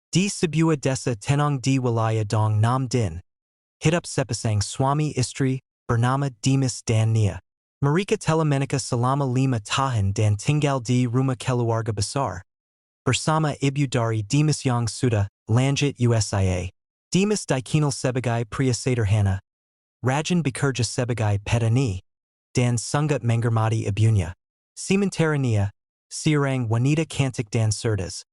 Di Sebuah desa tenong di wilayah dong nam din. Hidup sepasang suami istri bernama Dimas dan Nia. Mereka telah menikah selama 5 tahun dan tinggal di rumah keluarga besar. Bersama ibu dari Dimas yang sudah lanjut usia. Dimas dikenal sebagai pria sederhana, rajin bekerja sebagai petani, dan sangat menghormati ibunya. Sementara Nia, seorang wanita cantik dan cerdas,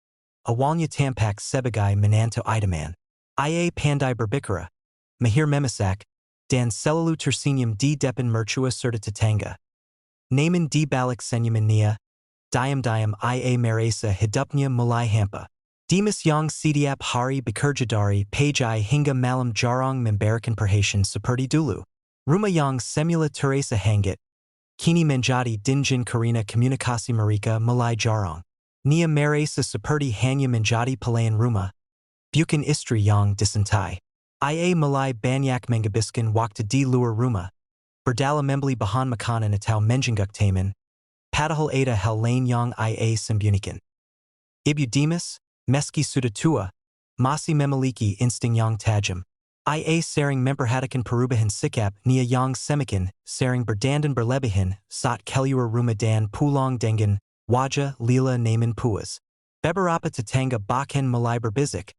awalnya tampak sebagai menantu idaman. Ia pandai berbicara, mahir memasak, dan selalu tersenyum di depan mertua serta tetangga. Namun di balik senyuman Nia, diam-diam ia merasa hidupnya mulai hampa. Dimas yang setiap hari bekerja dari pagi hingga malam jarang memberikan perhatian seperti dulu. Rumah yang semula terasa hangat, kini menjadi dingin karena komunikasi mereka mulai jarang. Nia merasa seperti hanya menjadi pelayan rumah, bukan istri yang dicintai. Ia mulai banyak menghabiskan waktu di luar rumah, berdalam membeli bahan makanan atau menjenguk teman, padahal ada hal lain yang ia sembunyikan. Ibu Dimas, meski sudah tua, masih memiliki insting yang tajam. Ia sering memperhatikan perubahan sikap Nia yang semakin sering berdandan berlebihan saat keluar rumah dan pulang dengan wajah lila namun puas. Beberapa tetangga bahkan mulai berbisik,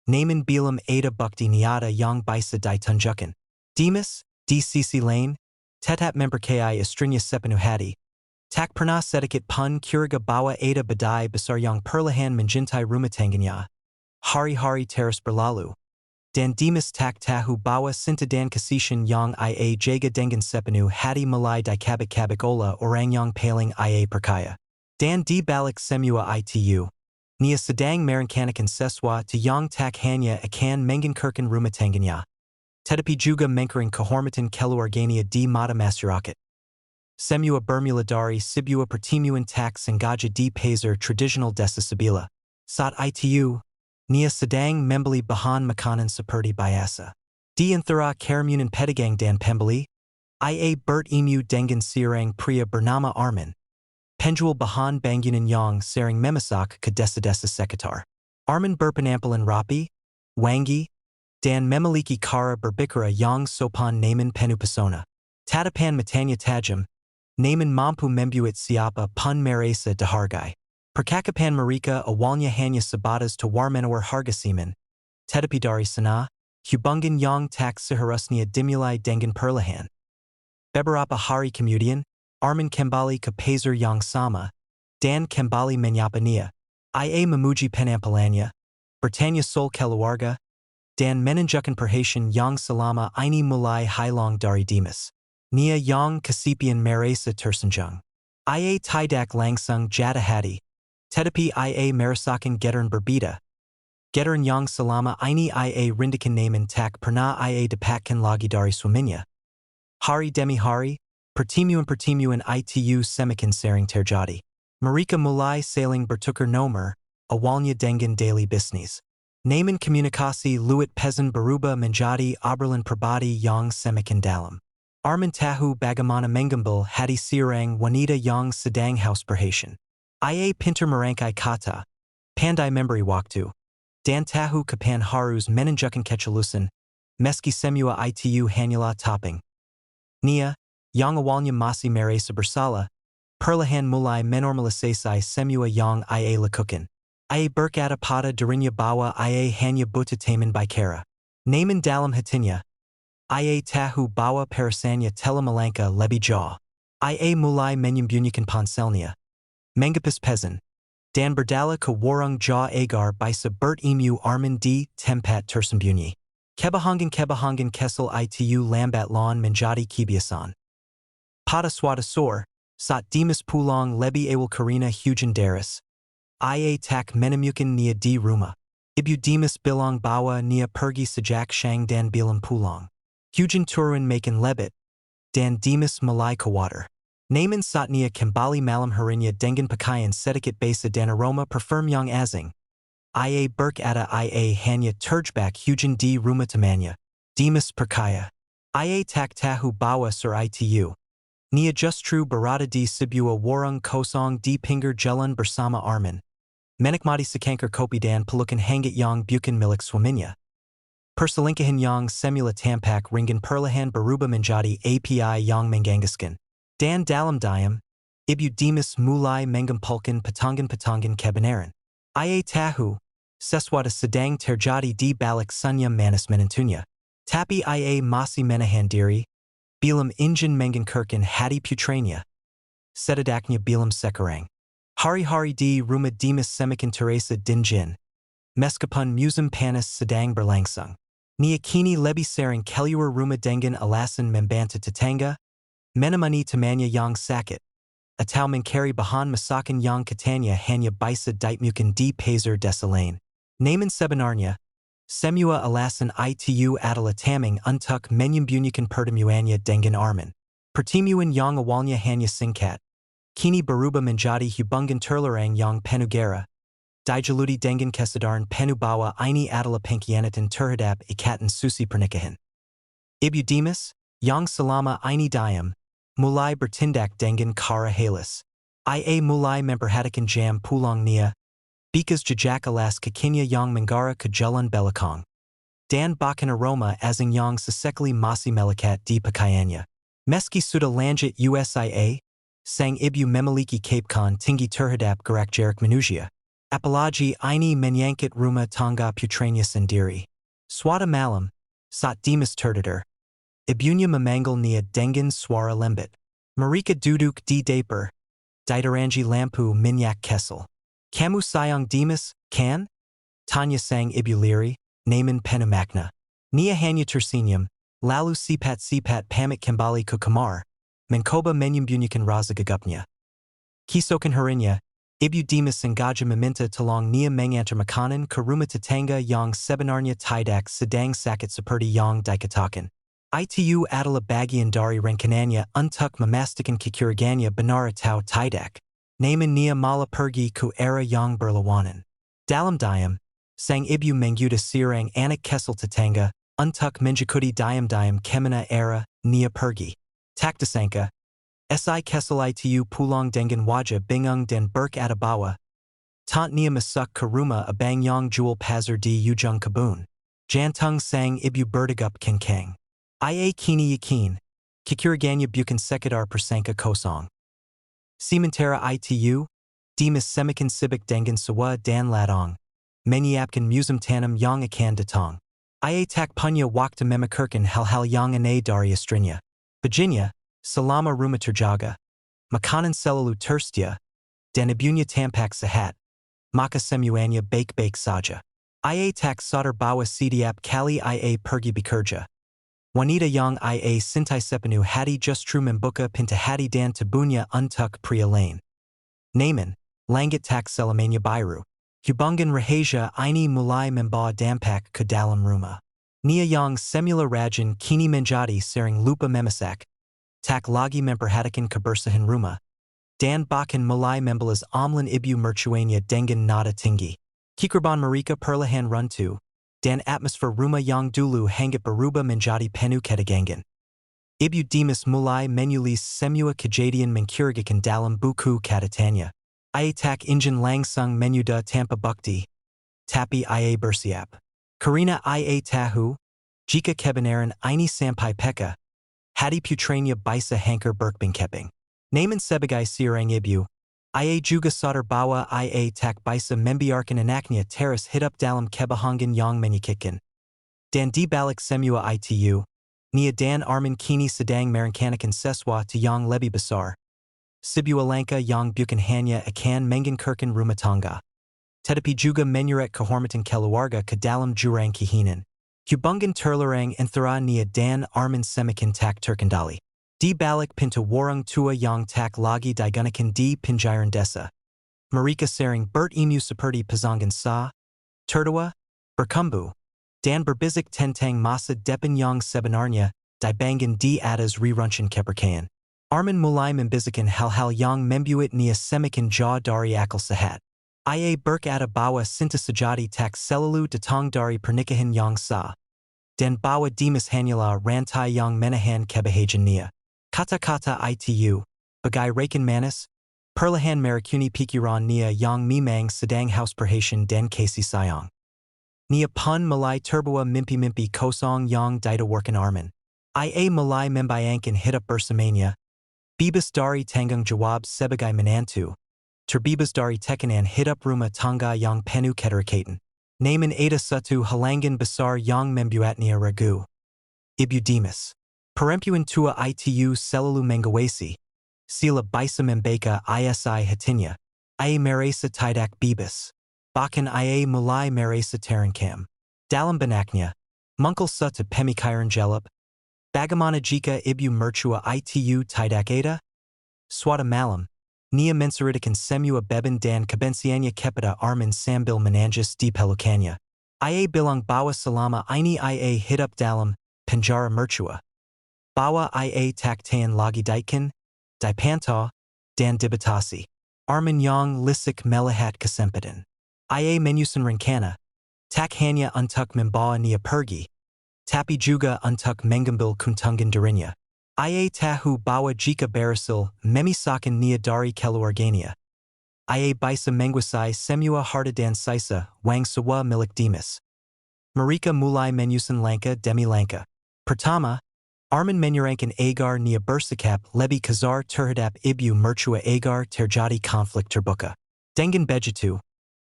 namun belum ada bukti nyata yang bisa ditunjukkan. Dimas, di sisi lain, tetap mempercayai istrinya sepenuh hati. Tak pernah sedikit pun curiga bahwa ada badai besar yang perlahan menjintai rumah tangganya. Hari-hari terus berlalu, dan Dimas tak tahu bahwa cinta dan kasihan yang ia jaga dengan sepenuh hati mulai dikabik-kabik oleh orang yang paling ia percaya. Dan di balik semua itu, Nia sedang merencanakan sesuatu yang tak hanya akan menghancurkan rumah tangganya, tetapi juga mengkering kehormatan keluarganya di mata masyarakat. Semua bermula dari sebuah pertemuan tak sengaja di pasar tradisional desa Sebuah. Saat itu, Nia sedang membeli bahan makanan seperti biasa. Di antara kerumunan pedagang dan pembeli, ia bertemu dengan seorang pria bernama Arman, penjual bahan bangunan yang sering memasak ke desa-desa sekitar. Arman berpenampilan rapi, wangi, dan memiliki cara berbicara yang sopan namun penuh pesona. Tatapan matanya tajam, namun mampu membuat siapa pun merasa dihargai. Percakapan mereka awalnya hanya sebatas tawar-menawar harga semen, tetapi dari sana, hubungan yang tak seharusnya dimulai dengan perlahan. Beberapa hari kemudian, Arman kembali ke pasar yang sama, dan kembali menyapa Nia. Ia memuji penampilannya, bertanya soal keluarga, dan menunjukkan perhatian yang selama ini mulai hilang dari Dimas. Nia yang kesepian merasa tersanjung. Ia tidak langsung jatuh hati, tetapi ia merasakan getaran berbeda. Getaran yang selama ini ia rindukan namun tak pernah ia dapatkan lagi dari suaminya. Hari demi hari, pertemuan-pertemuan itu semakin sering terjadi. Mereka mulai saling bertukar nomor, awalnya dengan daily business. Namun komunikasi luat pesan berubah menjadi obrolan pribadi yang semakin dalam. Arman tahu bagaimana mengambil hati seorang wanita yang sedang haus perhatian. Ia pintar merangkai kata, pandai memberi waktu, dan tahu kapan harus menunjukkan keculusan, meski semua itu hanyalah topping. Nia, yang awalnya masih merasa bersalah, perlahan mulai menormalisasi semua yang ia lakukan. Ia berkata pada dirinya bahwa ia hanya butuh teman bicara. Namun dalam hatinya, ia tahu bahwa perasaannya telah melangkah lebih jauh. Ia mulai menyembunyikan ponselnya, menghapus pesan, dan berdalih ke warung jauh agar bisa bertemu Arman di tempat tersembunyi. Kebahangan-kebahangan kesal itu lambat laun menjadi kebiasaan. Pada suatu sore, saat Dimas pulang lebih awal karena hujan deras, ia tak menemukan Nia di rumah. Ibu Dimas bilang bahwa Nia pergi sejak siang dan belum pulang. Hujan turun makin lebat, dan Dimas mulai khawatir. Namun saat Nia kembali malam harinya dengan pakaian sedikit basah dan aroma parfum yang asing, ia berkata ia hanya terjebak hujan di rumah temannya. Dimas percaya. Ia tak tahu bahwa saat itu, Nia justru berada di sebuah warung kosong di pinggir jalan bersama Arman. Menikmati sekankar kopi dan pelukan hangat yang bukan milik suaminya. Perselingkuhan yang semula tampak ringan perlahan berubah menjadi API yang mengganggukan. Dan dalam diam, ibu Dimas mulai mengumpulkan patangan-patangan kebenaran. Ia tahu, sesuatu sedang terjadi di balik senyum manis menantunya. Tapi ia masih menahan diri, bilam ingin mengangkatkan hati putranya. Setidaknya bilam sekarang. Hari-hari di rumah Dimas semakin terasa dingin. Meskipun musim panas sedang berlangsung. Nia kini lebih sering keluar rumah dengan alasan membantu tetangga, menemani temannya yang sakit, atau mencari bahan masakan yang katanya hanya bisa ditemukan di pasar desa lain. Namun sebenarnya, semua alasan itu adalah tameng untuk menyembunyikan pertemuannya dengan Arman. Pertemuan yang awalnya hanya singkat, kini berubah menjadi hubungan terlarang yang penuh gara. Dijaluti dengan kesadaran penuh bahwa ini adalah pengkhianatan terhadap ikatan suci pernikahan. Ibu Dimas, yang selama ini diam, mulai bertindak dengan cara halus. Ia mulai memperhatikan jam pulang Nia, because jejak alas kakinya yang menggara ke jalan belakang. Dan bahkan aroma asing yang sesekali masih melekat di pakaiannya. Meski sudah lanjut usia, sang ibu memiliki kepkan tinggi terhadap gerak-gerik manusia. Apalagi ini menyangkut rumah tangga putranya sendiri. Suatu malam, saat Dimas tertidur, ibunya memanggil Nia dengan suara lembut. Mereka duduk di dapur, diterangi lampu minyak kesel. Kamu sayang Dimas, kan? Tanya sang ibu liri, namun penuh makna. Nia hanya tersenyum, lalu sipat-sipat pamit kembali ke kamar, mencoba menyembunyikan rasa gagapnya. Keesokan harinya, Ibu Dimas sengaja meminta tolong Nia mengantar makanan ke rumah tetangga yang sebenarnya tidak sedang sakit seperti yang dikatakan. Itu adalah bagian dari rencananya untuk memastikan keluarganya benar atau tidak. Namun Nia malah pergi ke arah yang berlawanan. Dalam diam, sang ibu menggoda seorang anak kesel tetangga untuk menjekuti diam-diam kemana arah Nia pergi. Tak disangka, si kesel itu pulang dengan wajah bingung dan berkata bahwa tant Nia masuk ke rumah abang yang jual pasar di ujung kebun. Jantung sang ibu berdegup kencang. Ia kini yakin, keluarganya bukan sekedar persangka kosong. Sementara itu, Dimas semakin sibuk dengan sewa dan ladang, menyiapkan musim tanam yang akan datang. Ia tak punya waktu memikirkan hal-hal yang aneh dari istrinya. Baginya, selama rumah terjaga, makanan selalu tersedia, dan ibunya tampak sehat, maka semuanya baik-baik saja. Ia tak sadar bahwa setiap kali ia pergi bekerja, wanita yang ia cintai sepenuh hati justru membuka pintu hati dan tubuhnya untuk pria lain. Namun, langit tak selamanya biru. Hubungan rahasia ini mulai membawa dampak ke dalam rumah. Nia yang semula rajin kini menjadi sering lupa memasak, tak lagi memperhatikan kebersihan rumah, dan bahkan mulai membalas omlan ibu mercuanya dengan nada tinggi. Kekorban mereka perlahan runtuh, dan atmosfer rumah yang dulu hangat berubah menjadi penuh ketegangan. Ibu Dimas mulai menulis semua kejadian mencurigakan dalam buku catatannya. Ia tak ingin langsung menyudah tanpa bukti, tapi ia bersiap. Karena ia tahu, jika kebenaran ini sampai peka, hati putranya bisa hancur berkeping-keping. Namun sebagai seorang ibu, ia juga sadar bahwa ia tak bisa membiarkan anaknya terus hidup dalam kebohongan yang menyakitkan. Dan di balik semua itu, Nia dan Arman kini sedang merencanakan sesuatu yang lebih besar. Sebuah langkah yang bukan hanya akan mengangkatkan rumah tangga, tetapi juga menyeret kehormatan keluarga ke dalam jurang kehinan. Hubungan terlarang antara Nia dan Arman semakin tak terkendali. Di balik pintu warung tua yang tak lagi digunakan di pinggiran desa, mereka sering bertemu seperti pasangan tertawa, berkumbu, dan berbisik tentang masa depan yang sebenarnya dibandingkan di atas reruncan kepercayaan. Arman mulai membisikkan hal-hal yang membuat Nia semakin jauh dari akal sehat. Ia berkata bahwa cinta sejati tak selalu datang dari pernikahan yang sah, dan bahwa Dimas hanyalah rantai yang menahan kebahagiaan Nia. Kata-kata itu, bagai rekan manis, Perlahan Marikuni Pikiran Nia Yang Mimang Sedang House Perhatian Den Kasi Sayang. Nia Pun Malay Turbua Mimpi Kosong Yang Dita Workan Arman. Ia Malay Membayangkan Hitap Bersamania. Bibas Dari Tanggung Jawab Sebagai Menantu. Terbibas Dari Tekanan Hitap Rumah Tangga Yang Penuh Keterikatan. Naman Ada Satu Halangan Besar Yang Membuatnya Ragu. Ibu Dimas. Perempuan Tua Itu Selalu Mengawasi. Sila Bisa Membeka Isi Hatinya. Ia Merasa Tidak Bibas. Bahkan ia Mulai Merasa Terancam. Dalam Benaknya. Mungkal Satu Pemikiran Jelap. Bagaimana Jika Ibu Mertua Itu Tidak Ada? Suatu Malam. Nia Menceritakan Semua Beban Dan Kebenciannya Kepada Arman Sambil Menangis di Pelukannya. Ia Bilang Bawa Selama Ini ia Hidup Dalam Penjara Mertua. Bawa ia Taktan Lagi Daikan, Dipantau, Dan Dibatasi. Arman Yang Lisik Melihat Kesempatan. Ia Menyusun Rencana. Tak hanya Untuk Membawa Nia Pergi. Tapi juga Untuk Mengambil Kuntungan Darinya. Ia Tahu Bawa Jika Barasil Memisakan Nia Dari Keluarganya. Ia Bisa Menguasai Semua Harta Dan Sisa Wang Sawa Milik Dimas. Mereka Mulai Menyusun Langkah Demi Langkah. Pertama, Arman Menyerangkan Agar Nia Bersikap Lebih Kasar Terhadap Ibu Mertua Agar Terjadi Konflik Terbuka. Dengan begitu,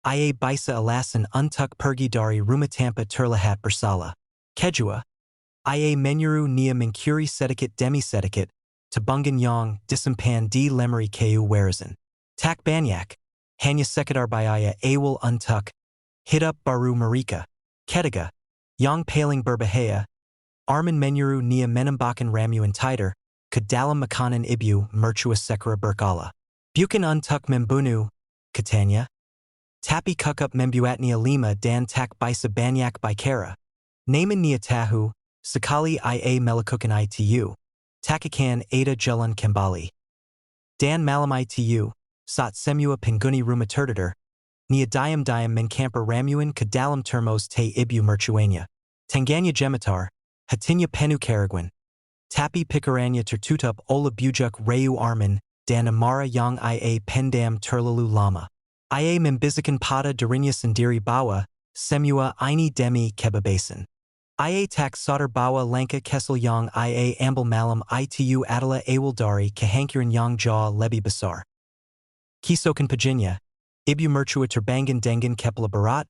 ia Bisa Alasan Untuk Pergi Dari Rumah Tanpa Terlihat Bersalah. Kedua, ia Menyuruh Nia Mencuri Sedikit Demi Sedikit, Tabungan Yang Disimpan di Lemari Kayu Warazan. Tak Banyak, Hanya Sekedar Biaya Awal Untuk, Hidup Baru Mereka. Ketiga, Yang Paling Berbahaya, Arman Menyuruh Nia Menembakkan Ramuan Tider, ke dalam makanan ibu mertua sekera berkala. Bukan untuk membunuh, katanya. Tapi kukup membuatnya lima dan tak bisa banyak bicara. Namun Nia tahu, sekali ia melakukan itu. Tak akan ada jalan kembali. Dan malam itu, saat semua penghuni rumah tertidur, Nia diam-diam mencampur ramuan ke dalam termos teh ibu mertuanya. Tangannya gemetar, hatinya penuh keraguan. Tapi pikirannya tertutup oleh bujuk rayu Arman dan amarah yang ia pendam terlalu lama. Ia membisikkan pada dirinya sendiri bahwa semua ini demi kebebasan. Ia tak sadar bahwa langkah kesal yang ia ambil malam itu adalah awal dari kehancuran yang jauh lebih besar. Keesokan paginya, ibu mertua terbangun dengan kepala berat,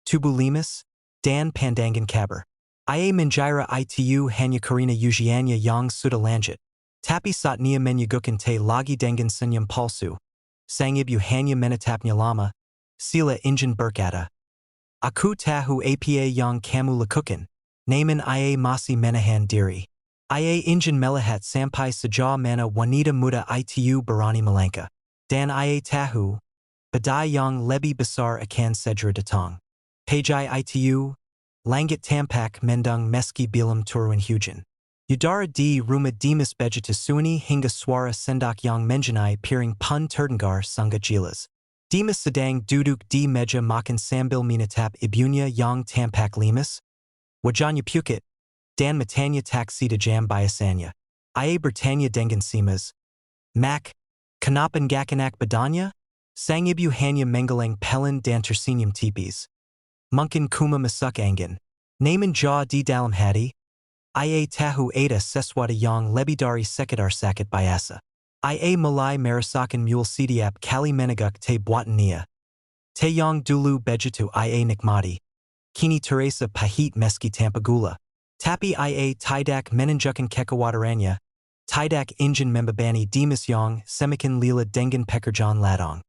tubuh limas, dan pandangan kabar. Ia mengira itu hanya karena ujiannya yang sudah lanjut. Tapi saat Nia menyuguhkan teh lagi dengan senyum palsu, sang ibu hanya menatapnya lama, sila ingin berkata, Aku tahu apa yang kamu lakukan, namun ia masih menahan diri. Ia ingin melihat sampai sejauh mana wanita muda itu berani melangkah. Dan ia tahu, badai yang lebih besar akan segera datang. Pajai itu, langit tampak mendung meski belum turun hujan. Udara di rumah Dimas begitu sunyi hingga suara sendak yang menjenai piring pun terdengar sangat jelas. Dimas sedang duduk di meja makan sambil menatap ibunya yang tampak limas. Wajahnya pukit, dan matanya tak setajam biasanya. Ia bertanya dengan simas. Mak, kenapa gak enak badannya? Sang ibu hanya menggeleng pelan dan tersenyum tipis. Mungkin kuma masuk angin. Namun jauh di dalam hati, ia tahu ada sesuatu yang lebih dari sekedar sakit biasa. Ia mulai merasakan mul setiap kali meneguk teh buatan Nia. Teh yang dulu begitu ia nikmati, kini terasa pahit meski tanpa gula. Tapi ia tidak menunjukkan kekhawatirannya, tidak ingin membebani Dimas yang semakin lila dengan pekerjaan ladang.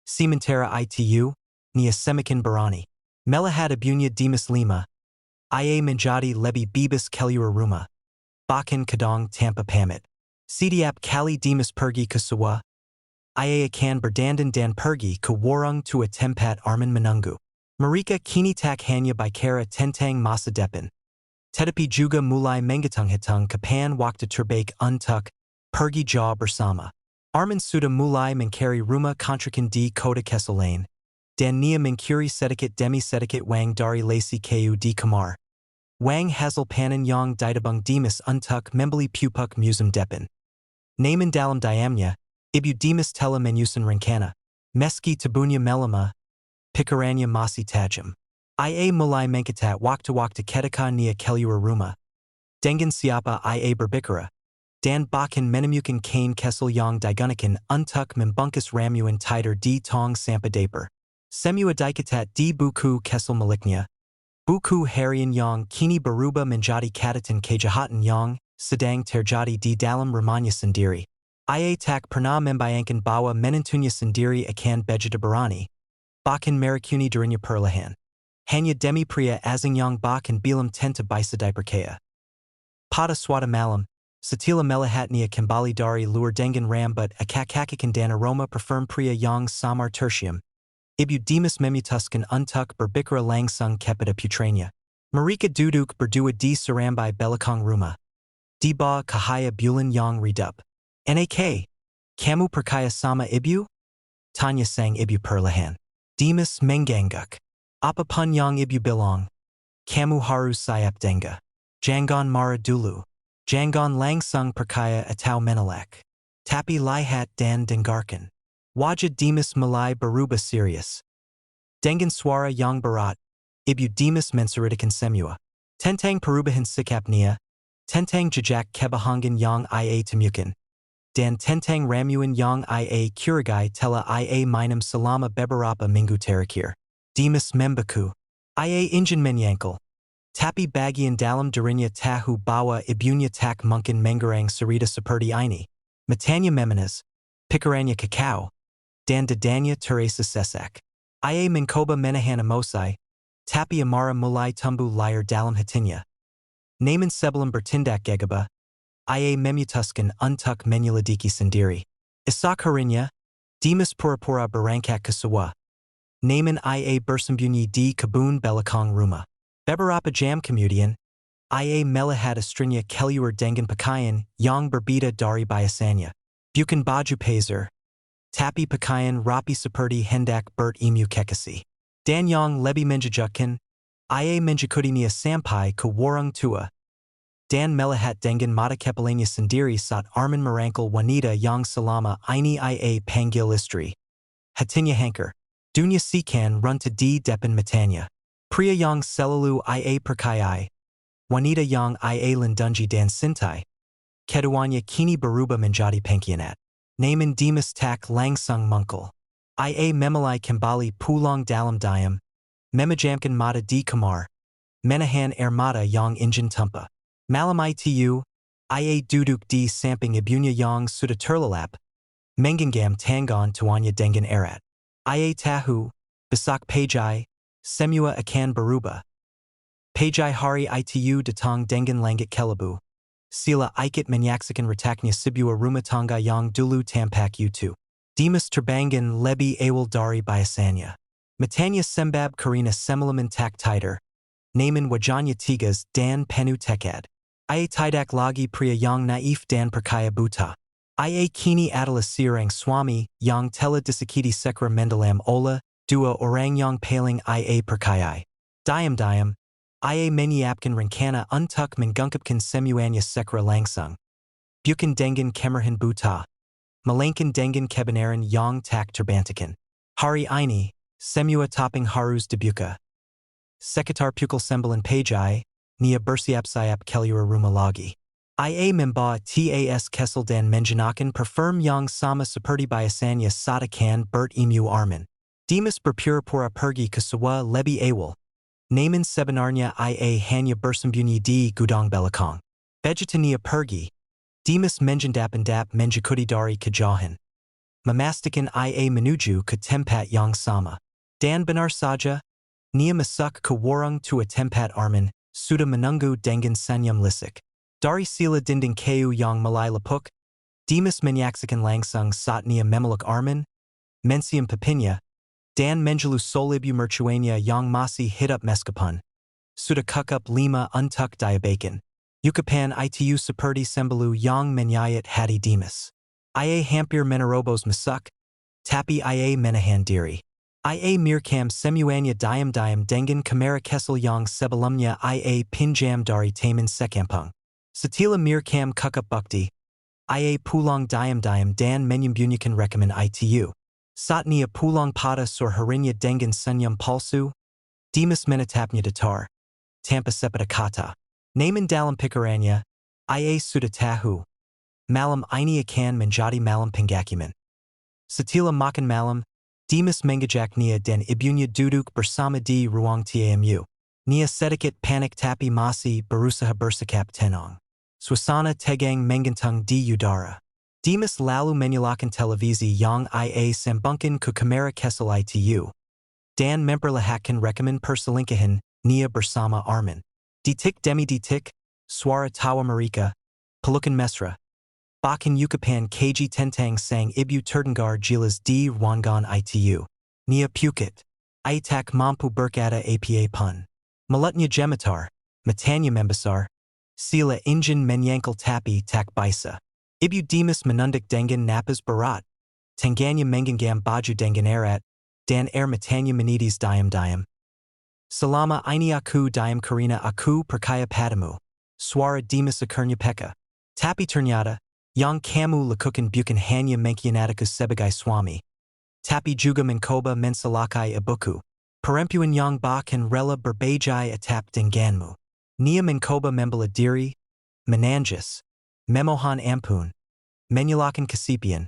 Sementara itu, Nia semakin berani. Melihat ibunya Dimas lima, ia menjadi lebih bebas keluar rumah. Bahkan kadang tanpa pamit. Setiap kali Dimas pergi ke sawah, ia akan berdandan dan pergi ke warung tua tempat Arman menunggu. Mereka kini tak hanya bicara tentang masa depan, tetapi juga mulai menghitung-hitung kapan waktu terbaik untuk pergi jauh bersama. Arman sudah mulai mencari rumah kontrakan di kota lain, dan Nia mencuri sedikit demi sedikit wang dari lasi kayu di kamar. Wang hasil panen yang ditabung Dimas untuk membeli pupuk musim depan. Namun dalam diamnya, Ibu dimas tela menyusun rencana. Meski tabunya melama. Pikirannya masih tajam. Ia mulai mengkatat waktu-waktu ketika nia keluar rumah. Dengan siapa ia berbicara. Dan bahkan menemukan kain kesel yang digunakan untuk membungkus ramuan tidur di tong sampah dapur. Semua dikatat di buku kesel miliknya. Buku harian yang kini berubah menjadi catatan kejahatan yang sedang terjadi di dalam rumahnya sendiri. Ia tak pernah membayangkan bahwa menantunya sendiri akan begitu berani. Bahkan meracuni dirinya perlahan. Hanya demi pria asing yang bahkan belum tentu bisa dipercaya. Pada suatu malam, setelah melihatnya kembali dari luar dengan rambut akak-akakan dan aroma parfum pria yang samar tercium. Ibu dimas memutuskan untuk berbicara langsung kepada putranya. Mereka duduk berdua di serambi belakang rumah. Di bawah cahaya bulan yang redup. Nak, kamu percaya sama ibu? Tanya sang ibu perlahan. Dimas mengangguk. Apapun yang ibu bilang. Kamu harus siap dengar. Jangan marah dulu. Jangan langsung percaya atau menolak. Tapi lihat dan dengarkan. Wajah Dimas mulai berubah serius. Dengan suara yang berat, Ibu Dimas menceritakan semua. Tentang perubahan sikapnya, tentang jejak kebohongan yang ia temukan, dan tentang ramuan yang ia curigai telah ia minum selama beberapa minggu terakhir. Dimas membeku. Ia ingin menyangkal. Tapi bagian dalam dirinya tahu bahwa ibunya tak mungkin mengerang cerita seperti ini. Matanya memanas, pikirannya kekau, dan dadanya terasa sesak. Ia mencoba menahan emosi, tapi amarah mulai tumbuh liar dalam hatinya. Namun sebelum bertindak gegabah, ia memutuskan untuk menyelidiki sendiri. Esok harinya, Dimas pura-pura berangkat ke sawah. Namun ia bersembunyi di kebun belakang rumah. Beberapa jam kemudian, ia melihat istrinya keluar dengan pakaian yang berbeda dari biasanya. Bukan baju pazer, tapi pakaian rapi seperti hendak bertemu kekasih. Dan yang lebih menjejukkan, ia mengikutinya sampai ke warung tua. Dan melihat dengan mata kepalanya sendiri saat Arman merangkul wanita yang selama ini ia panggil istri. Hatinya hancur. Dunia seakan runtuh di depan matanya. Pria yang selalu ia percayai. Wanita yang ia lindungi dan cintai. Keduanya kini berubah menjadi pengkhianat. Namun Dimas tak langsung muncul. Ia memulai kembali pulang dalam diam. Memejamkan mata di kamar. Menahan air mata yang ingin tumpah. Malam itu, ia duduk di samping ibunya yang sudah terlelap. Menggenggam tangan tuanya dengan erat. Ia tahu, besok pagi, semua akan berubah. Pagi hari itu datang dengan langit kelabu. Sila ikut menyaksikan retaknya sebuah rumah tangga yang dulu tampak utuh. Dimas terbangun lebih awal dari biasanya. Matanya sembab karena semalaman tak tidur. Namun wajahnya tegas dan penuh tekad. Ia tidak lagi pria yang naif dan percaya buta. Ia kini adalah seorang suami yang telah disakiti secara mendalam oleh dua orang yang paling ia percayai. Diam-diam, ia menyiapkan rencana untuk mengungkapkan semuanya secara langsung. Bukan dengan kemarahan buta, melainkan dengan kebenaran yang tak terbantahkan. Hari ini, semua topeng harus dibuka. Sekitar pukul 9 pagi, nia bersiap-siap keluar rumah lagi. Ia membawa tas kesel dan menggunakan parfum yang sama seperti biasanya saat akan bertemu Arman. Dimas berpura-pura pergi ke sawah lebih awal. Namun sebenarnya ia hanya bersembunyi di gudang belakang. Begitu nia pergi, Dimas mengendap-endap mengikuti dari kejauhan. Memastikan ia menuju ke tempat yang sama. Dan benar saja, nia masuk ke warung tua tempat Arman sudah menunggu dengan senyum lisik. Dari sila dinding kayu yang mulai lapuk, Dimas menyaksikan langsung saat nia memeluk Arman, mensiam pipinya, dan menjelus solibu mercuanya yang masih hidup meskipun sudah kukup 5 untuk diabekan. Ucapan itu seperti sembelu yang menyayat hati Dimas. Ia hampir menerobos masuk, tapi ia menahan diri. Ia merekam semuanya diam-diam dengan kamera kesel yang sebelumnya ia pinjam dari teman sekampung. Setelah merekam kukup bukti, Ia pulang diam dan menyembunyikan rekaman itu. Saat nia pulang pada sore harinya dengan senyum palsu, Dimas menatapnya datar, tanpa sepeda kata. Namun dalam pikirannya, ia sudah tahu. Malam ini akan menjadi malam penghakiman. Setelah makan malam, Dimas mengajak Nia dan ibunya duduk bersama di ruang tamu. Nia sedikit panik tapi masih berusaha bersikap tenang. Suasana tegang menggantung di udara. Dimas lalu menyalakan televisi yang ia sambungkan ke kamera kesel itu. Dan memperlihatkan rekaman perselingkuhan Nia bersama Arman. Detik demi detik, suara tawa mereka, pelukan mesra. Bahkan ucapan kj tentang sang ibu terdengar jelas di ruangan itu. Nia pukit. Ia tak mampu berkata apa pun. Mulutnya gemetar, matanya membesar. Sila ingin menyangkal tapi tak bisa. Ibu Dimas menunduk dengan napas berat. Tangannya menggenggam baju dengan erat, dan air matanya menitis diam-diam. Selama ini aku diam karena aku percaya padamu. Suara Dimas akhirnya peka. Tapi ternyata, yang kamu lakukan bukan hanya mengkhianatiku sebagai suami. Tapi juga mencoba mensalakai ibuku. Perempuan yang bahkan rela berbajai atap denganmu. Nia mencoba membela diri, menangis, memohon ampun, menyalahkan kesepian,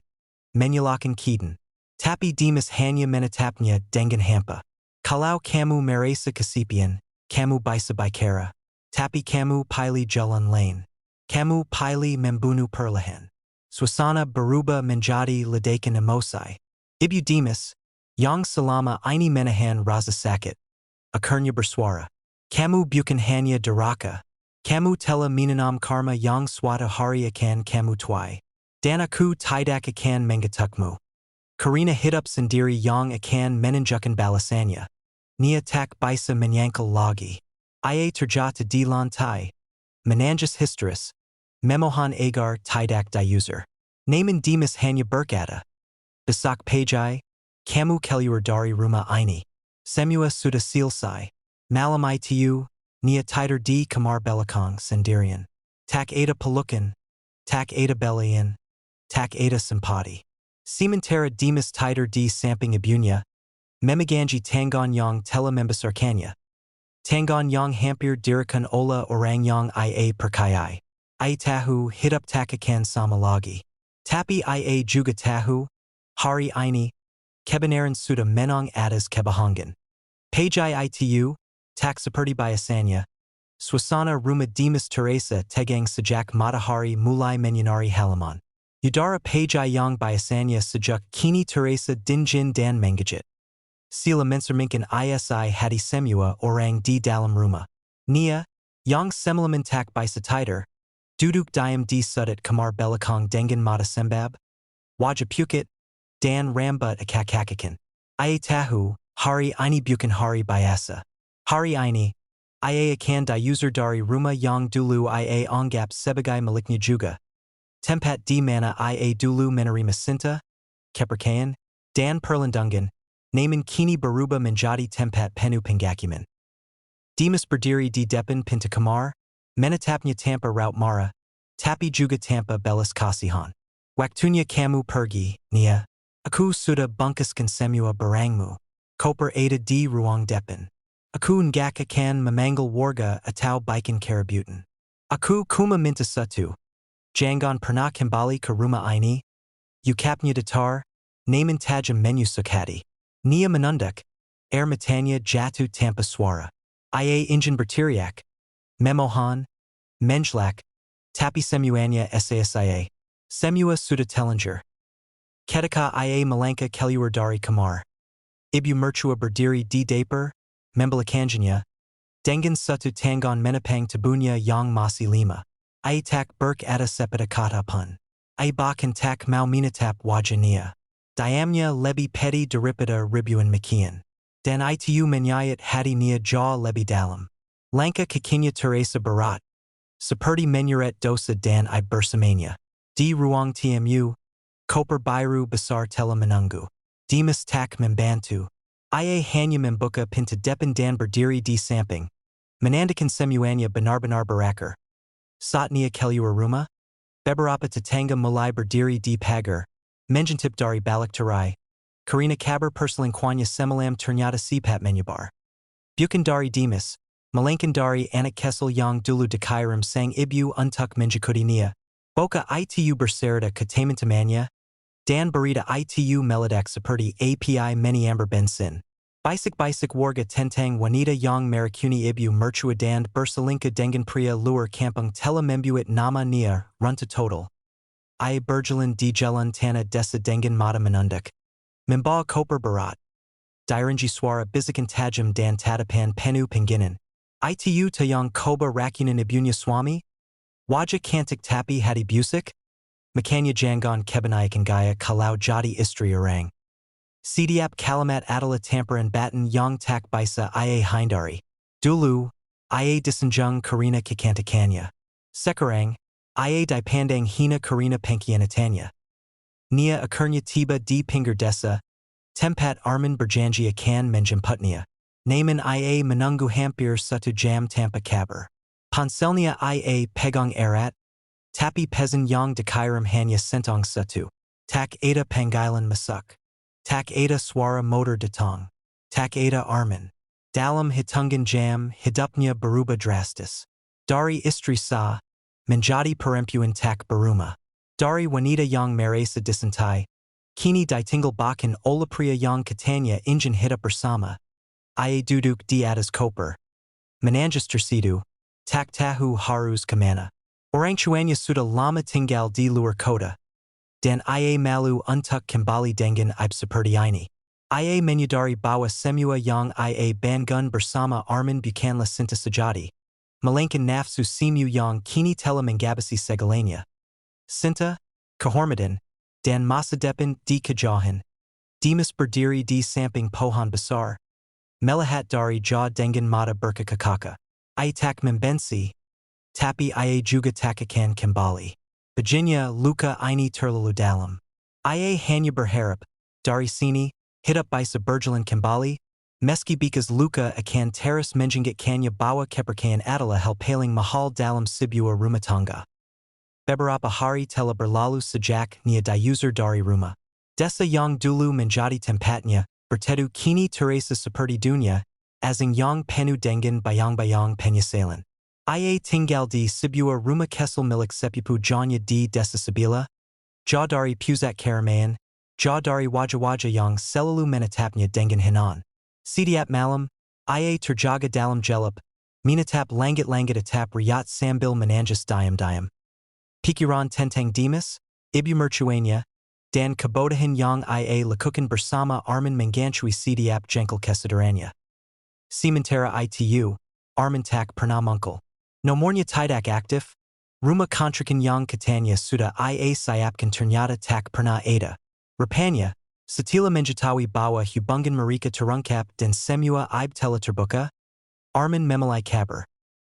menyalahkan Keaton. Tapi Dimas hanya menatapnya dengan hampa. Kalau kamu merasa kesepian, kamu bisa bicara. Tapi kamu pilih jalan lain. Kamu pilih membunuh perlahan. Suasana berubah menjadi ledakan emosi. Ibu Dimas, yang selama ini menahan rasa sakit, akhirnya bersuara. Kamu bukan hanya durhaka. Kamu telah menanam karma yang suatu hari akan kamu tuai. Dan aku tidak akan mengetukmu. Karena hidup sendiri yang akan menunjukkan balasannya. Nia tak bisa menyangkal lagi. Ia terjatuh di lantai. Menangis histeris. Memohon agar tidak diusir. Namun Dimas hanya berkata, besok pagi, kamu keluar dari rumah ini. Semua sudah selesai. Malam itu, Nia tidur di kamar belakang sendirian. Tak ada pelukan, tak ada belian, tak ada simpati. Sementara Dimas tidur di samping ibunya, memegangi tangan yang telah membesarkannya. Tangan yang hampir dirikan oleh orang yang ia percayai. Ia tahu hidup tak akan sama lagi. Tapi ia juga tahu, hari ini, kebenaran sudah menang atas kebohongan. Pagi itu, tak seperti biasanya, suasana rumah Dimas Teresa tegang sejak matahari mulai menyinari halaman. Udara pagi yang biasanya sejuk kini Teresa dingin dan menggigit. Sila mencerminkan isi hati semua orang di dalam rumah. Nia, yang semalaman tak bisa tidur, duduk diam di sudut kamar belakang dengan mata sembab, wajah pukit, dan rambut akak-akakan. Ia tahu, hari ini bukan hari biasa. Hari ini, ia akan diusir dari rumah yang dulu ia anggap sebagai miliknya juga. Tempat di mana ia dulu menerima cinta, kepercayaan, dan perlindungan, namun kini berubah menjadi tempat penuh penghakiman. Dimas berdiri di depan pintu kamar, menatapnya tanpa raut marah, tapi juga tanpa belas kasihan. Waktunya kamu pergi, Nia. Aku sudah bungkuskan semua barangmu. Koper ada di ruang depan. Aku enggak akan memanggil warga atau bikin keributan. Aku cuma minta satu. Jangan pernah kembali ke rumah ini. Ucapnya datar, namun tajam menusuk hati. Nia menunduk, air matanya jatuh tanpa suara. Ia ingin berteriak, memohon, menjelak, tapi semuanya sia-sia. Semua sudah telanjur. Ketika ia melangkah keluar dari kamar, ibu mertua berdiri di depan, membelakannya, dengan satu tangan menepang tubuhnya yang masih lima. Ia tak berkata sepeda kata pun. Ia bahkan tak mau menatap wajah Nia. Diamnya lebih petty daripada ribuan makian. Dan itu menyayat hati Nia jauh lebih dalam. Langkah kakinya Teresa berat, seperti menyeret dosa dan ia bersamanya. Di ruang tamu, koper biru besar telah menunggu. Dimas tak membantu. Ia hanya membuka pintu depan dan berdiri di samping. Menandakan semuanya benar-benar berakhir. Saat Nia keluar rumah, Beberapa Tatanga Mulai Berdiri di Pagar, Menjantip dari Balik Terai, Karina Kabar Perselingkuannya Semalam Ternyata Sipat Menyebar. Bukan dari Dimas, Melainkan dari Anak Kessel yang Dulu Dikairam Sang Ibu Untuk Menjikudinya, Boka itu Berserta Ketamantamanya, Dan Berita itu Meledak Seperti API Meniamber Bensin. Bisik Warga Tentang Wanita Yang Merakuni Ibu Merchua Dan Berselingka Dengan Pria Luar Kampung Telah Membuat Nama Nia, Runta Total. I Berjalan di Jalan Tanah Desa Dengan Mata Menunduk. Membawa Koper Berat. Direnji Suara Bisikan Tajam Dan Tatapan Penu Penginan. Itu Tayang Koba Rakunan Ibunya Swami? Wajah Kantik Tapi Hadi Busik? Makanya Jangan Kebanyakan Gaya Kalau Jadi Istri Orang. Sidiap Kalimat Adalah Tamparan Batan Yang Tak Bisa Ia Hindari. Dulu, Ia Disanjung Karina Kekantakanya. Sekarang, Ia Dipandang Hina Karina Penkianatanya. Nia Akurnya Tiba di Pinggir Desa, Tempat Arman Berjanji Akan Menjemputnya. Naman Ia Menunggu Hampir Satu Jam Tanpa Kabar. Ponselnya Ia Pegang Erat, Tapi Pezan Yang Dikairam Hanya Sentong Satu. Tak Ada Pangailan Masuk. Tak Ada Suara Motor Datang. Tak Ada Arman. Dalam Hitungan Jam Hidupnya Berubah Drastis. Dari Istri Sa, Menjadi Perempuan Tak Berumah. Dari Wanita Yang Merasa Disantai, Kini Ditinggal Bakan Olapria Yang Katanya Injin Hidup Bersama. Ia Duduk di Atas Koper. Menanjas Tersidu, Tak Tahu Harus Kemana. Orang Tuanya Sudah Lama Tinggal di Luar Kota. Dan Ia Malu Untuk Kembali Dengan Ibu Seperti Ini. Ia Menyadari Bahwa Semua Yang Ia Bangun Bersama Arman Bukanlah Cinta Sejati. Melainkan Nafsu Semu Yang Kini Telah Menghabisi Segalanya. Cinta, Kehormatan, Dan Masa Depan di Kejauhan. Dimas Berdiri di Samping Pohon Besar. Melihat dari Jauh Dengan Mata Berkakaka. Ia Tak Membenci. Tapi Ia Juga Tak Akan Kembali. Virginia Luka Ini Terlalu Dalam. Ia Hanya Berharap, Dari Sini, Hidup Bisa Berjalan Kembali, Meski Bikas Luka Akan Teras Menjinggit Kanya Bawa Kepercayaan Adalah Hal Paling Mahal Dalam Sebuah Rumah Tangga. Beberapa Hari Telah Berlalu Sejak Nia Diuser Dari Rumah. Desa Yang Dulu Menjadi Tempatnya, Bertedu Kini Teresa Seperti Dunia, Asing Yang Penuh Dengan Bayang-Bayang Penyesalan. Ia Tinggal di Sebuah Rumah Kessel Milik Sepupu Janya di Desa Sabila, Jauh Dari Pusat Keramaian, Jauh Dari Wajah-Wajah Yang Selalu Menatapnya Dengan Hinan. Setiap Malam, Ia Terjaga Dalam Jelap, Minatap Langit-Langit Atap Riyat Sambil Menanjas Diam-Diam. Pikiran Tentang Dimas, Ibu Mercuanya, Dan Kebodahan Yang Ia Lakukan Bersama Arman Menganchui Setiap Jengkel Kesadarannya. Sementara itu, Arman Tak Pernah Mungkil. Nomornya Tidak Aktif, Rumah Kontrakan Yang Katanya Sudah Ia Siapkan Ternyata Tak Pernah Ada. Rupanya, Setila Menjetawi Bahwa Hubungan Mereka Terungkap Dan Semua Ibu Telah Terbuka, Arman Memalai Kabar.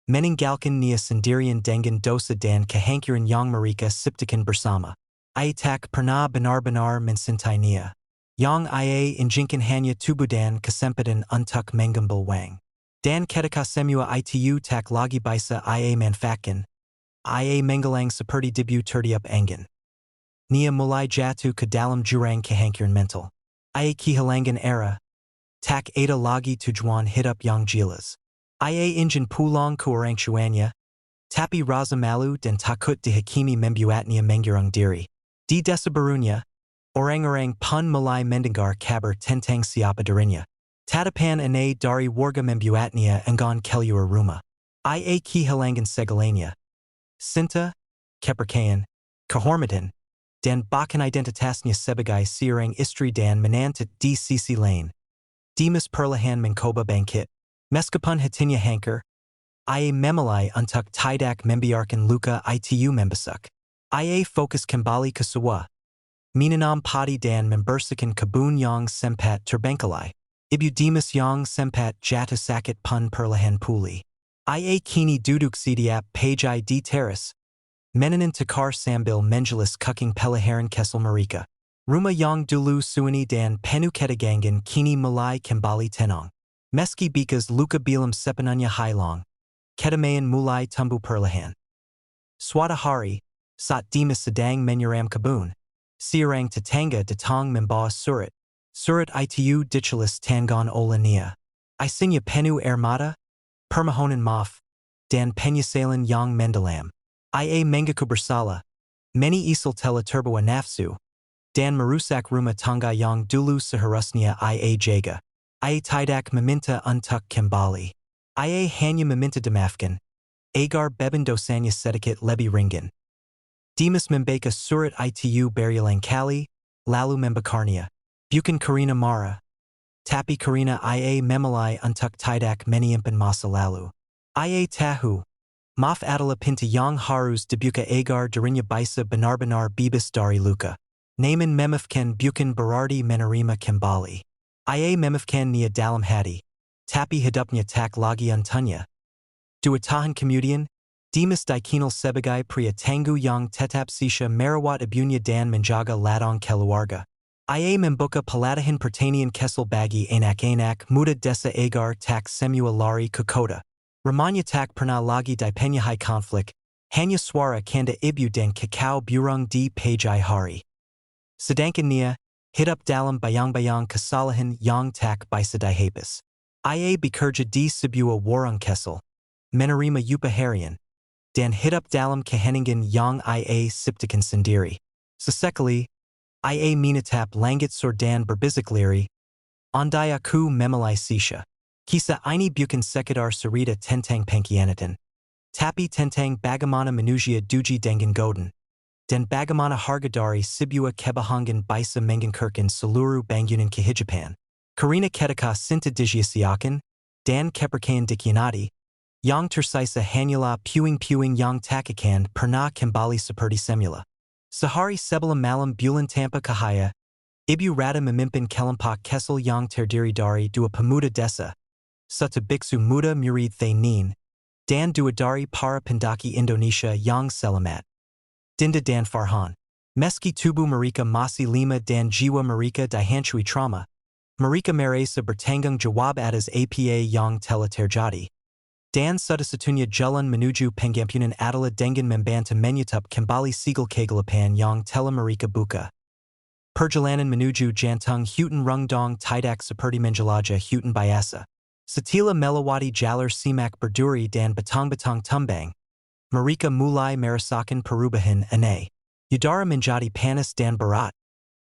Meninggalkan Nia Sendirian Dengan Dosa Dan Kehancuran Yang Mereka Ciptakan Bersama. Ia Tak Pernah Benar-benar Mencintai Nia. Yang Ia Injinkan Hanya Tubuh Dan Kesempatan Untuk Mengambil Wang. Dan ketika semua itu tak lagi bisa Ia manfaatkan, Ia menggelang seperti debu tertiap angin. Nia mulai jatuh ke dalam jurang kehancuran mental. Ia kehilangan arah, tak ada lagi tujuan hidup yang jelas. Ia ingin pulang ke orang tuanya, tapi rasa malu dan takut dihakimi membuatnya mengurung diri. Di desa barunya, orang-orang pun mulai mendengar kabar tentang siapa dirinya. Tatapan Anay Dari Warga Membuatnya Enggan Keluar Rumah. Ia kehilangan segalanya. Cinta, Kepercayaan, Kehormatan, Dan bahkan identitasnya sebagai seorang istri dan menantu di sisi lain. Dimas perlahan mencoba bangkit. Meskipun hatinya hancur, Ia memulai untuk tidak membiarkan luka itu membesar. Ia fokus kembali ke Sebuah. Menanam padi dan membersihkan kebun yang sempat terbengkalai. Ibu Dimas yang sempat jatuh sakit pun perlahan pulih. Ia kini duduk setiap pagi di teras. Menanan tekar sambil menjelis cooking pelaharan Kessel mereka. Rumah yang dulu sunyi dan penuh ketegangan kini mulai kembali tenang. Meski bikas luka bilam sepenuhnya hilang, kedamaian mulai tumbuh perlahan. Suatu hari, Sat Demas Sedang Menyuram Kabun. Siarang Tatanga Datang Membawa Surat Itu Dichalis Tangon Olania. Isinya Penu Armada. Permahonan Maf. Dan Penyasalan Yang Mendalam. Ia Mengaku Bersala. Many Isal Tela Turbawa Nafsu. Dan Marusak Rumah Tangga Yang Dulu Seharusnya Ia Jaga. Ia Tidak Meminta Untuk Kembali. Ia Hanya Meminta Demafkan. Agar Beban Dosanya Sedikit Lebih Ringan. Demas Membeka Surat Itu Berialang Kali. Lalu Membakarnia. Bukan Karina Mara. Tapi Karina Ia Memalai Untuk Tidak Meniimpan Masa Lalu. Ia Tahu. Maaf Adalah Pinta Yang Harus Debuka Agar Darinya Bisa Benar-benar Bebas Dari Luka. Naman Memafkan Bukan Berarti Menerima Kembali. Ia Memafkan Nia Dalam Hati. Tapi Hidupnya Tak Lagi Untunya. Dua Tahan Kemudian. Demas Dikinal Sebagai Pria Tanggu Yang Tetap Sisha Merawat Ibunya Dan Menjaga Ladang Keluarga. Ia Membuka Pelatihan Pertanian Kesel Bagi Anak-anak Muda Desa Agar Tak Semua Lari ke Kota. Ramanya Tak Pernah Lagi Di Penyahai Konflik. Hanya Suara Kanda Ibu Dan Kakao Burung Di Pajai Hari. Sedangkan Nia. Hidup Dalam Bayang-bayang Kesalahan Yang Tak Bisa Dihapus. Ia Bekerja Di Sebuah Warung Kesel. Menerima Upaharian. Dan Hidup Dalam Keheningan Yang Ia Siptakan Sendiri. Sesekali. Ia Minatap Langit Sordan Berbizikliri. Andai Aku Memalai Sisha. Kisah Ini Bukan Sekedar Cerita Tentang Pengkhianatan. Tapi Tentang Bagaimana Manusia Duji Dengan Godin. Dan Bagaimana Harga Dari Sebuah Kebahangan Bisa Mengancurkan Seluruh Bangunan Kehidupan. Karina Ketika Sinta Digiasiakan. Dan Kepercayaan Dikhianati. Yang Tersisa Hanyalah Puing-puing Yang Takakan Pernah Kembali Seperti Semula. Sehari Sebelum Malam Bulan Tanpa Cahaya. Ibu Rada Memimpin Kelompok Kesel Yang Terdiri Dari Dua Pemuda Desa. Satu Biksu Muda Murid Thainin. Dan Dua Dari Para Pendaki Indonesia Yang Selamat. Dinda Dan Farhan. Meski Tubuh Mereka Masih Lima Dan Jiwa Mereka Dihancui Trauma. Mereka Merasa Bertanggung Jawab Atas Apa Yang Telah Terjadi. Dan Satu-satunya Jalan Menuju Pengampunan Adalah Dengan Membanta Menyutup Kembali Segel Kegelapan Yang Telah Mereka Buka. Perjalanan Menuju Jantung Hutan Rungdong Tidak Seperti Menjelajah Hutan Biasa. Setila Melawati Jalur Simak Berduri Dan Batang-batang Tumbang. Mereka Mulai Merasakan Perubahan Aneh. Udara Menjadi Panas Dan Berat.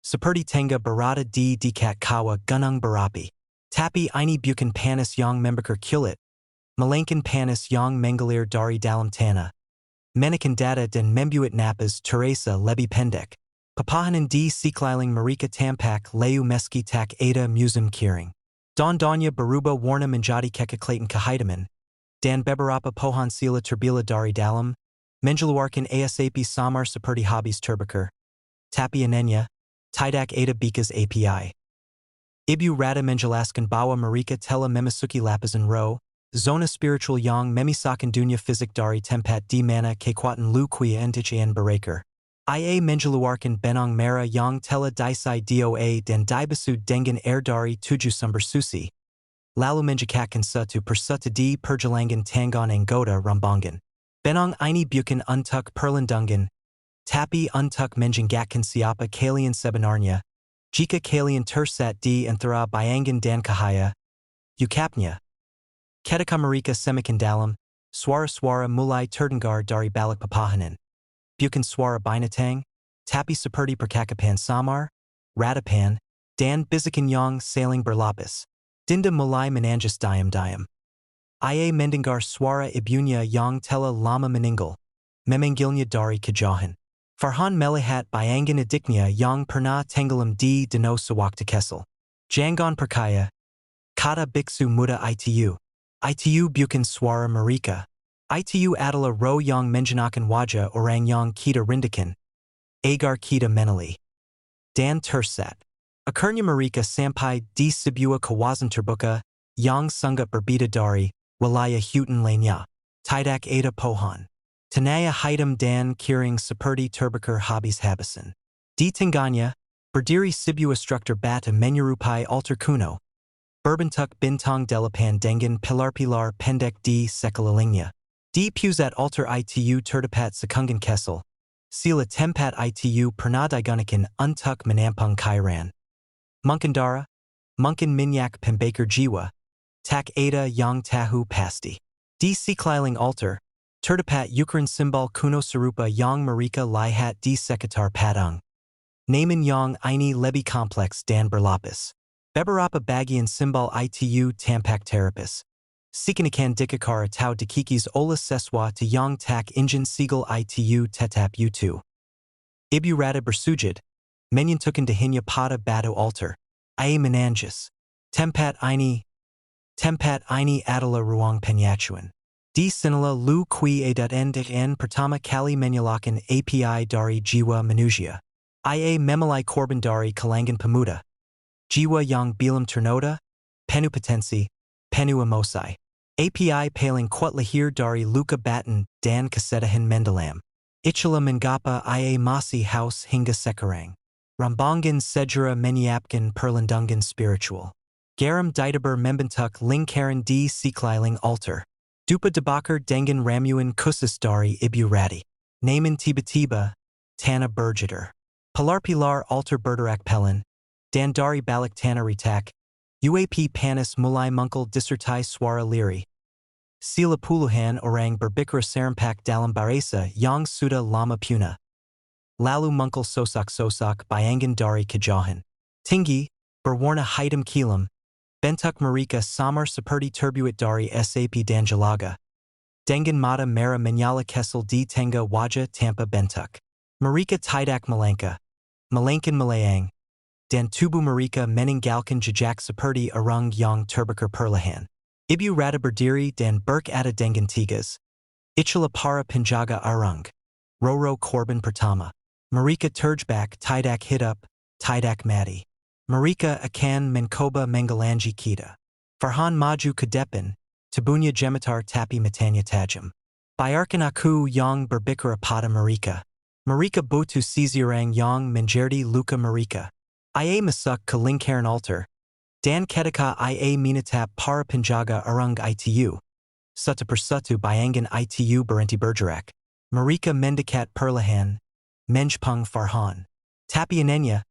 Seperti Tengah Berada Di Dekat Kawa Gunung Berapi. Tapi Ini Bukan Panas Yang Membakar Kulit. Melainkan Panas Yang Mengalir Dari Dalam Tanah. Menakan Dada Dan Membuat Napas Terasa Lebih Pendek. Papahanan Di Sekeliling Mereka Tampak Layu Meski Tak Ada Musim Kiring. Don-donnya Berubah Warna Menjadi Kekeclatan Kehidupan. Dan Beberapa Pohan Sila Terbila Dari Dalam. Mengeluarkan ASAP Samar Seperti Habis Terbakar. Tapi Anenya. Tidak Ada Bikas API. Ibu Rada Menjelaskan Bahwa Mereka Telah Memasuki Lapisan Roh. Zona Spiritual Yang Memisakan Dunia Fisik Dari Tempat Di Mana Kekuatan Lu Kuya Entichian Berakar. Ia Mengeluarkan Benang Merah Yang Telah Disai Doa Dan Dibasu Dengan Air Dari Tujuh Sumber Susi. Lalu Menjekatkan Satu Persatu Di Perjalangan Tangan Anggota Rambangan. Benang Ini Bukan Untuk Perlindungan. Tapi Untuk Menjenggatkan Siapa Kalian Sebenarnya. Jika Kalian Tersat Di Antara Bayangan Dan Cahaya. Ukapnya. Ketika Mereka Semakin Dalam. Suara-suara Mulai Terdengar Dari Balik Papahanan. Bukan Suara Binatang. Tapi Seperti Percakapan Samar. Radapan. Dan Bisikan Yang Saling Berlapis. Dinda Mulai Menanjas Diam-diam. Ia Mendengar Suara Ibunya Yang Telah Lama Meninggal. Memanggilnya Dari Kejauhan. Farhan Melihat Bayangan Adiknya Yang Pernah Tenggelam Di Danau Sewaktu Kesel. Jangan Perkaya. Kata Biksu Muda Itu. Itu Bukan Suara Mereka. Itu adalah roh yang menjenakan wajah orang yang kita rindukan. Agar kita menali. Dan tersat. Akhirnya mereka sampai di sebuah kawasan terbuka yang sangat berbeda dari wilayah hutan lainnya. Tidak ada pohon. Tanah hitam dan kering seperti terbakar habis-habisan. Di tengahnya, berdiri sebuah struktur bata menyerupai altar kuno. Berbentuk bintang delapan dengan pilar-pilar pendek di sekelilingnya. Di pusat altar itu terdapat sekunggan kesel. Sila tempat itu pernah digunakan untuk menampung cairan. Mungkin minyak pembakar jiwa, tak ada yang tahu pasti. Di sekeliling altar, terdapat ukuran simbol kuno serupa yang mereka lihat di sekitar patung. Namun yang ini lebih kompleks dan berlapis. Beberapa bagian simbol itu tampak terapis. Seakan-akan dikikar atau dikikis oleh sesuatu yang tak ingin sigil itu tetap utuh. Ibu rada bersujud, menyentuhkan dahinya pada batu altar. Ia menangis. Tempat ini adalah ruang penyatuan. Di sinilah lu N pertama kali menyalakan API dari jiwa manusia. Ia memulai korban dari kalangan pemuda. Jiwa yang belum ternoda, penuh potensi, penuh emosi. API paling kuat lahir dari luka batin dan kesedihan mendalam. Itulah mengapa ia masih haus hingga sekarang. Rambangan segera menyiapkan perlindungan spiritual. Garam didabar membentuk lingkaran di sekeliling altar. Dupa dibakar dengan ramuan khusus dari ibu rati. Namun tiba-tiba, tanah bergetar. Pilar-pilar altar bergerak pelan, dan dari balik tanah retak, UAP panas mulai muncul disertai suara lirih. Sila puluhan orang berbicara serempak dalam bahasa yang sudah lama punah. Lalu muncul sosok-sosok bayangan dari kejauhan. Tinggi, berwarna hitam kelam, bentuk mereka samar seperti terbuat dari sap dan jelaga. Dengan mata merah menyala kesel di tengah wajah tanpa bentuk. Mereka tidak melangkah, melainkan melayang, dan tubuh mereka meninggalkan jejak seperti orang yang terbakar perlahan. Ibu rada berdiri dan berkata dengan tegas. Itulah para penjaga orang. Roro korban pertama. Mereka terjebak tidak hidup, tidak mati. Mereka akan mencoba menggalangi kita. Farhan maju ke depan, tubuhnya gemetar tapi matanya tajam. Biarkan aku yang berbicara pada mereka. Mereka butuh seseorang yang menjadi luka mereka. Ia masuk ke lingkaran altar, dan ketika ia menatap para penjaga orang itu. Satu persatu bayangan itu berhenti bergerak. Mereka mendekat perlahan, menjpung Farhan. Tapi anehnya,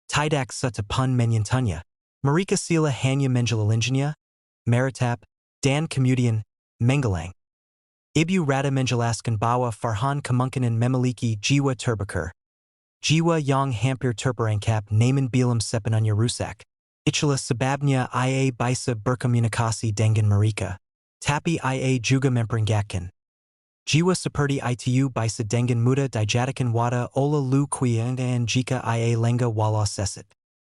tidak satu pun menyentuhnya. Mereka sila hanya menjelalinnya, meratap, dan kemudian menggelang. Ibu rada menjelaskan bahwa Farhan kemungkinan memiliki jiwa terbakar. Jiwa yang hampir terperangkap namun belum sepenuhnya rusak. Itulah sebabnya ia bisa berkomunikasi dengan mereka. Tapi ia juga memperingatkan. Jiwa seperti itu bisa dengan mudah dijadikan wadah oleh lu dan jika ia lengah walau seset.